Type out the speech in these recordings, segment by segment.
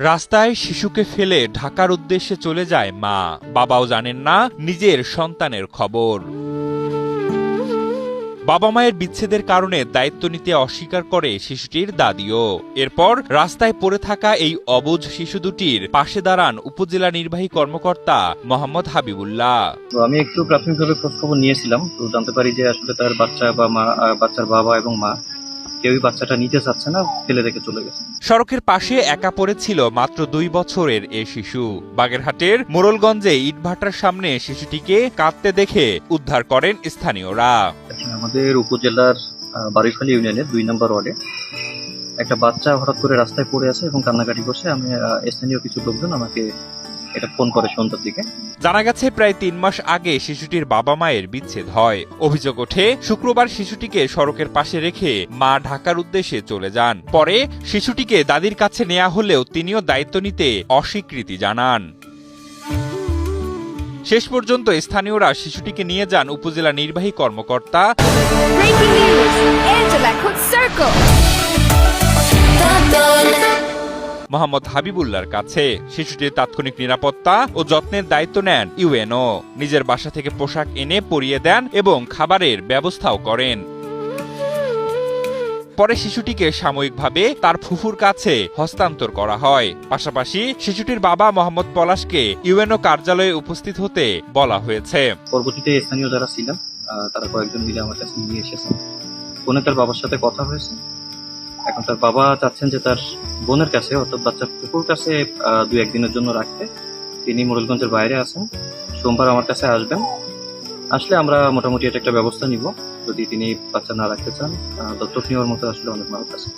রাস্তায় শিশুকে ফেলে ঢাকার উদ্দেশ্যে চলে যায় মা। বাবাও জানেন না নিজের সন্তানের খবর। বাবা মায়ের বিচ্ছেদের কারণে দায়িত্ব নিতে অস্বীকার করে শিশুটির দাদিও। এরপর রাস্তায় পড়ে থাকা এই অবুঝ শিশু দুটির পাশে দাঁড়ান উপজেলা নির্বাহী কর্মকর্তা মোহাম্মদ হাবিবুল্লাহ। আমি একটু প্রাথমিকভাবে খোঁজখবর নিয়েছিলাম, তো জানতে পারি যে আসলে তার বাচ্চা বা মা, বাচ্চার বাবা এবং মা কেউই বাচ্চাটা নিতে চাচ্ছে না, ফেলে রেখে চলে গেছে। সড়কের পাশে একা পড়েছিল মাত্র 2 বছরের এ শিশু। বাগেরহাটের মোড়লগঞ্জে ইটভাটার সামনে শিশুটিকে কাঁদতে দেখে উদ্ধার করেন স্থানীয়রা। আমাদের উপজেলার বাড়িখালী ইউনিয়নের 2 নম্বর ওয়ার্ডে একটা বাচ্চা হঠাৎ করে রাস্তায় পড়ে আছে এবং কান্নাকাটি করছে। আমি স্থানীয় কিছু লোকজন আমাকে এটা ফোন করে সন্ধ্যার দিকে। জানা গেছে প্রায় 3 মাস আগে শিশুটির বাবা মায়ের বিচ্ছেদ হয়। অভিযোগ ওঠে শুক্রবার শিশুটিকে সড়কের পাশে রেখে মা ঢাকার উদ্দেশ্যে চলে যান। পরে শিশুটিকে দাদির কাছে নেওয়া হলেও তিনিও দায়িত্ব নিতে অস্বীকৃতি জানান। শেষ পর্যন্ত স্থানীয়রা শিশুটিকে নিয়ে যান উপজেলা নির্বাহী কর্মকর্তা মোহাম্মদ হাবিবুল্লাহর কাছে। শিশুটির তাৎক্ষণিক নিরাপত্তা ও যত্নের দায়িত্ব নেন ইউএনও। নিজের বাসা থেকে পোশাক এনে পরিয়ে দেন এবং খাবারের ব্যবস্থাও করেন। পরে শিশুটিকে সাময়িকভাবে তার ফুফুর কাছে হস্তান্তর করা হয়। পাশাপাশি শিশুটির বাবা মোহাম্মদ পলাশকে ইউএনও কার্যালয়ে উপস্থিত হতে বলা হয়েছে। পরবর্তীতে স্থানীয় যারা ছিলেন তারা কয়েকজন মিলে আমার কাছে নিয়ে এসেছেন। ফোনে তার বাবার সাথে কথা হয়েছে। এখন তার বাবা চাচ্ছেন যে তার বোনের কাছে, অর্থাৎ বাচ্চার ফুফুর কাছে 2-1 দিনের জন্য রাখতে। তিনি মোড়লগঞ্জের বাইরে আছেন, সোমবার আমার কাছে আসবেন। আসলে আমরা মোটামুটি এটা একটা ব্যবস্থা নিব। যদি তিনি বাচ্চা না রাখতে চান, দত্তক নেওয়ার মতো আসলে অনেক মানুষ আছে,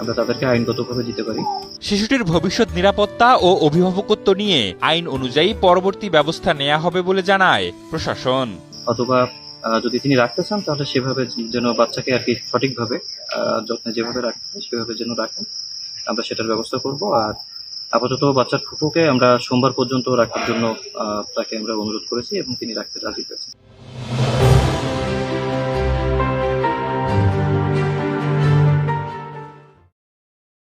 আমরা তাদেরকে আইনগতভাবে দিতে পারি। শিশুটির ভবিষ্যৎ নিরাপত্তা ও অভিভাবকত্ব নিয়ে আইন অনুযায়ী পরবর্তী ব্যবস্থা নেওয়া হবে বলে জানায় প্রশাসন। অথবা যদি তিনি রাখতে চান তাহলে সেভাবে যেন বাচ্চাকে আর কি সঠিকভাবে যত্নে যেভাবে রাখতে হয় সেভাবে যেন রাখেন, আমরা সেটার ব্যবস্থা করব। আর আপাতত বাচ্চার ফুফুকে আমরা সোমবার পর্যন্ত রাখার জন্য তাকে আমরা অনুরোধ করেছি এবং তিনি রাখতে রাজি হয়েছেন।